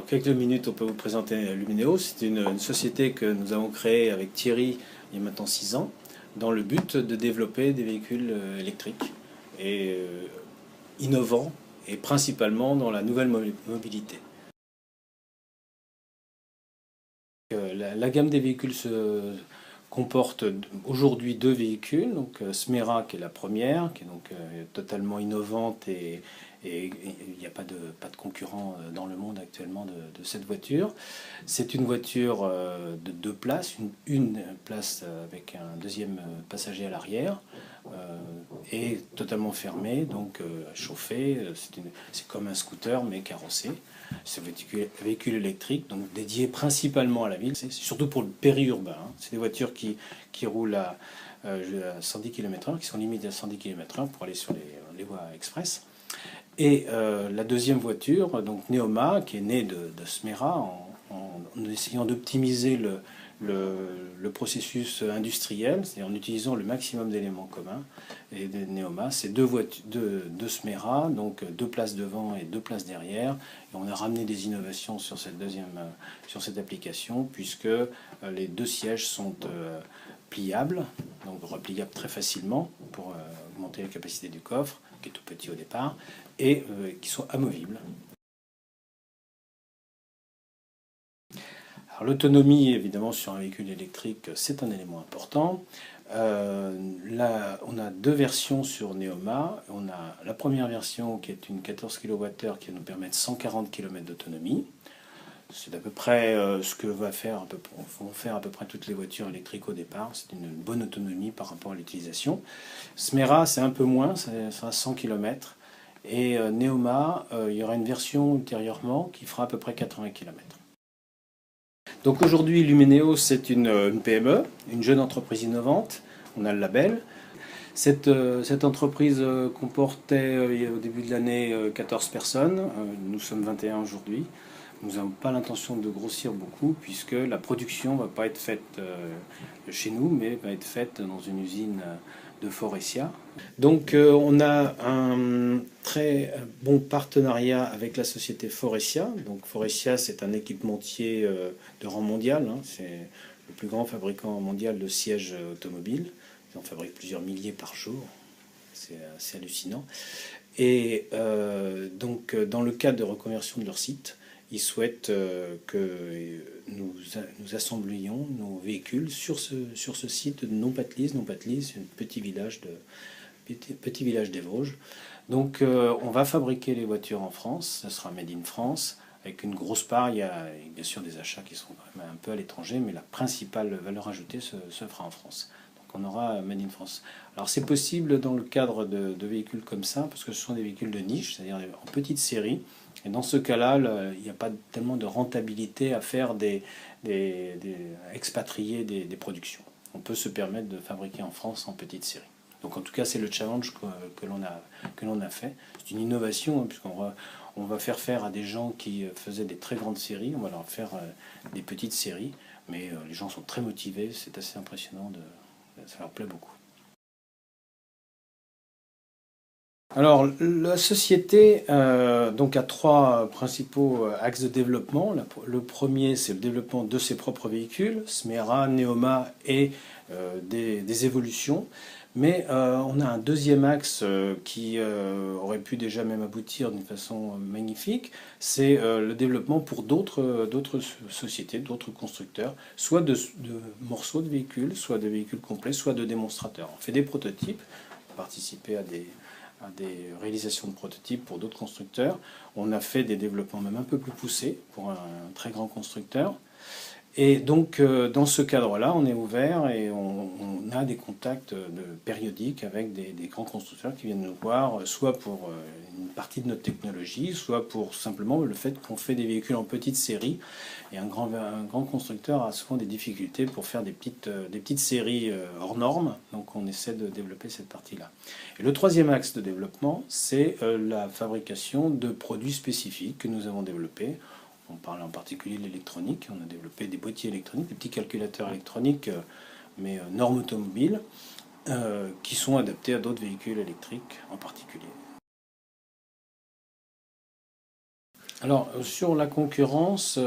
quelques minutes, on peut vous présenter Lumineo. C'est une société que nous avons créée avec Thierry il y a maintenant 6 ans, dans le but de développer des véhicules électriques et innovants, et principalement dans la nouvelle mobilité. La gamme des véhicules comporte aujourd'hui 2 véhicules, donc Smera qui est la première, qui est donc totalement innovante et il n'y a pas de concurrent dans le monde actuellement de cette voiture. C'est une voiture de 2 places, une place avec un deuxième passager à l'arrière, et totalement fermée, donc chauffée. C'est comme un scooter mais carrossé. C'est un véhicule électrique, donc dédié principalement à la ville. C'est surtout pour le périurbain. C'est des voitures qui roulent à 110 km/h, qui sont limitées à 110 km/h pour aller sur les voies express. Et la deuxième voiture, donc Neoma, qui est née de Smera, en essayant d'optimiser le processus industriel, c'est-à-dire en utilisant le maximum d'éléments communs. Et de Neoma, c'est deux Smera, donc 2 places devant et 2 places derrière. Et on a ramené des innovations sur cette application, puisque les 2 sièges sont pliables, donc repliables très facilement pour augmenter la capacité du coffre, qui est tout petit au départ, et qui sont amovibles. L'autonomie, évidemment, sur un véhicule électrique, c'est un élément important. Là, on a 2 versions sur Neoma. On a la première version qui est une 14 kWh qui va nous permettre 140 km d'autonomie. C'est à peu près ce que vont faire à peu près toutes les voitures électriques au départ. C'est une bonne autonomie par rapport à l'utilisation. Smera, c'est un peu moins, ça sera 100 km. Et Neoma, il y aura une version ultérieurement qui fera à peu près 80 km. Donc aujourd'hui, Lumineo, c'est une PME, une jeune entreprise innovante. On a le label. Cette entreprise comportait au début de l'année 14 personnes. Nous sommes 21 aujourd'hui. Nous n'avons pas l'intention de grossir beaucoup, puisque la production ne va pas être faite chez nous, mais va être faite dans une usine de Faurecia. Donc on a un très bon partenariat avec la société Faurecia. Donc Faurecia, c'est un équipementier de rang mondial. C'est le plus grand fabricant mondial de sièges automobiles. Ils en fabriquent plusieurs milliers par jour. C'est assez hallucinant. Et donc dans le cadre de reconversion de leur site, ils souhaitent que nous assemblions nos véhicules sur ce site de Nompatelize. Nompatelize, c'est un petit village des Vosges. Donc on va fabriquer les voitures en France, ça sera made in France, avec une grosse part. Il y a bien sûr des achats qui seront quand même un peu à l'étranger, mais la principale valeur ajoutée se fera en France. Donc on aura made in France. Alors c'est possible dans le cadre de véhicules comme ça, parce que ce sont des véhicules de niche, c'est-à-dire en petite série. Et dans ce cas-là, il n'y a pas tellement de rentabilité à faire expatrier des productions. On peut se permettre de fabriquer en France en petite série. Donc en tout cas, c'est le challenge que l'on a fait. C'est une innovation, puisqu'on va faire à des gens qui faisaient des très grandes séries, on va leur faire des petites séries, mais les gens sont très motivés, c'est assez impressionnant, ça leur plaît beaucoup. Alors, la société donc a 3 principaux axes de développement. Le premier, c'est le développement de ses propres véhicules, Smera, Neoma et des évolutions. Mais on a un deuxième axe qui aurait pu déjà même aboutir d'une façon magnifique, c'est le développement pour d'autres sociétés, d'autres constructeurs, soit de morceaux de véhicules, soit de véhicules complets, soit de démonstrateurs. On fait des prototypes, participer à des réalisations de prototypes pour d'autres constructeurs. On a fait des développements même un peu plus poussés pour un très grand constructeur. Et donc, dans ce cadre-là, on est ouvert et on a des contacts périodiques avec des grands constructeurs qui viennent nous voir, soit pour une partie de notre technologie, soit pour simplement le fait qu'on fait des véhicules en petite série. Et un grand constructeur a souvent des difficultés pour faire des petites séries hors normes, donc on essaie de développer cette partie-là. Et le troisième axe de développement, c'est la fabrication de produits spécifiques que nous avons développés. On parle en particulier de l'électronique. On a développé des boîtiers électroniques, des petits calculateurs électroniques, mais normes automobiles, qui sont adaptés à d'autres véhicules électriques en particulier. Alors, sur la concurrence,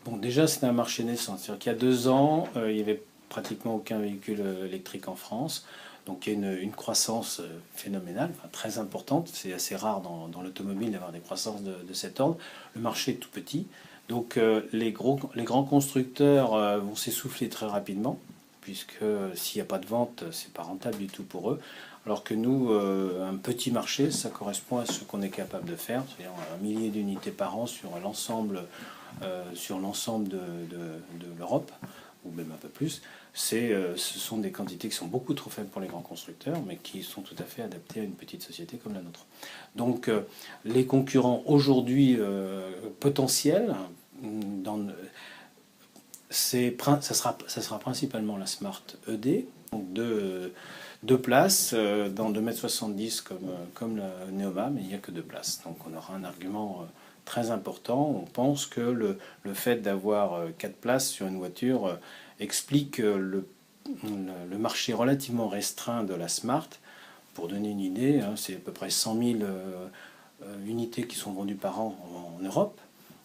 bon, déjà, c'est un marché naissant. C'est-à-dire qu'il y a 2 ans, il n'y avait pratiquement aucun véhicule électrique en France. Donc, il y a une croissance phénoménale, enfin, très importante. C'est assez rare dans l'automobile d'avoir des croissances de cet ordre. Le marché est tout petit. Donc, les grands constructeurs vont s'essouffler très rapidement, puisque s'il n'y a pas de vente, c'est pas rentable du tout pour eux. Alors que nous, un petit marché, ça correspond à ce qu'on est capable de faire, c'est-à-dire 1 millier d'unités par an sur l'ensemble de l'Europe, ou même un peu plus. Ce sont des quantités qui sont beaucoup trop faibles pour les grands constructeurs, mais qui sont tout à fait adaptées à une petite société comme la nôtre. Donc les concurrents aujourd'hui potentiels, ça sera principalement la Smart ED, donc deux places dans 2,70 m comme la Neoma, mais il n'y a que 2 places. Donc on aura un argument très important. On pense que le fait d'avoir 4 places sur une voiture explique le marché relativement restreint de la Smart. Pour donner une idée, c'est à peu près 100 000 unités qui sont vendues par an en Europe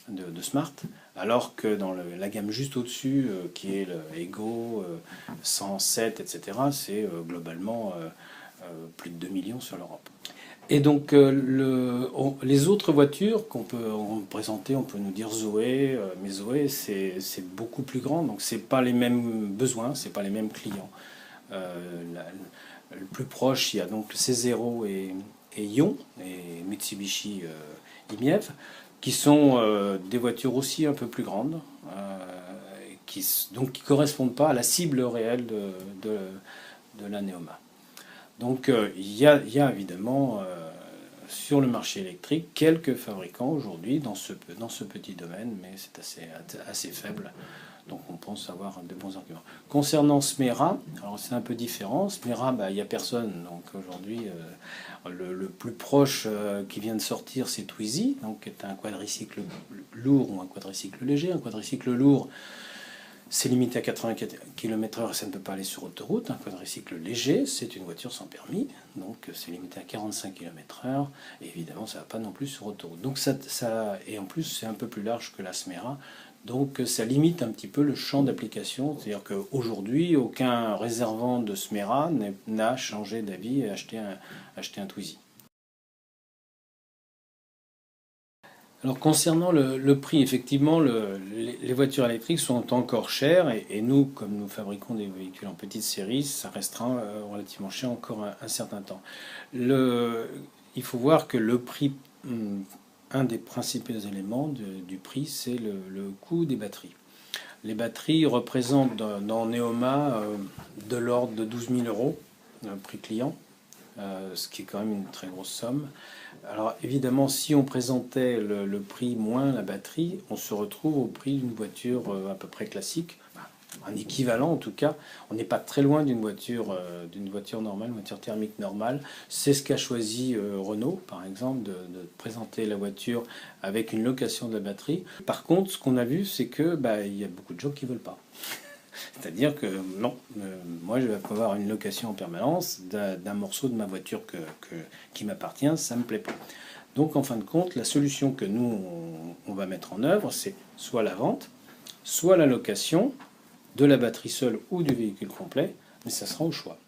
de Smart, alors que dans la gamme juste au-dessus, qui est le Ego, 107, etc., c'est globalement plus de 2 millions sur l'Europe. Et donc les autres voitures qu'on peut présenter, on peut nous dire Zoé, mais Zoé c'est beaucoup plus grand, donc c'est pas les mêmes besoins, c'est pas les mêmes clients. Le plus proche, il y a donc C0 et Ion et Mitsubishi IMIEV, qui sont des voitures aussi un peu plus grandes, donc qui ne correspondent pas à la cible réelle de la Neoma. Donc il y a évidemment sur le marché électrique quelques fabricants aujourd'hui dans ce petit domaine, mais c'est assez faible. Donc on pense avoir de bons arguments. Concernant Smera, alors c'est un peu différent. Smera, il n'y a personne. Donc aujourd'hui, le plus proche qui vient de sortir, c'est Twizy, donc qui est un quadricycle lourd ou un quadricycle léger. Un quadricycle lourd, c'est limité à 80 km/h et ça ne peut pas aller sur autoroute. Un quadricycle léger, c'est une voiture sans permis, donc c'est limité à 45 km/h. Et évidemment, ça ne va pas non plus sur autoroute. Donc et en plus, c'est un peu plus large que la Smera. Donc ça limite un petit peu le champ d'application. C'est-à-dire qu'aujourd'hui, aucun réservant de Smera n'a changé d'avis et acheté un Twizy. Alors concernant le prix, effectivement, les voitures électriques sont encore chères et nous, comme nous fabriquons des véhicules en petite série, ça restera relativement cher encore un certain temps. Il faut voir que le prix, un des principaux éléments du prix, c'est le coût des batteries. Les batteries représentent dans Neoma de l'ordre de 12 000 euros, prix client. Ce qui est quand même une très grosse somme. Alors évidemment, si on présentait le prix moins la batterie, on se retrouve au prix d'une voiture à peu près classique, un équivalent en tout cas. On n'est pas très loin d'une voiture normale, une voiture thermique normale. C'est ce qu'a choisi Renault, par exemple, de présenter la voiture avec une location de la batterie. Par contre, ce qu'on a vu, c'est que il y a beaucoup de gens qui ne veulent pas. C'est-à-dire que non, moi je vais avoir une location en permanence d'un morceau de ma voiture qui m'appartient, ça ne me plaît pas. Donc en fin de compte, la solution que nous on va mettre en œuvre, c'est soit la vente, soit la location de la batterie seule ou du véhicule complet, mais ça sera au choix.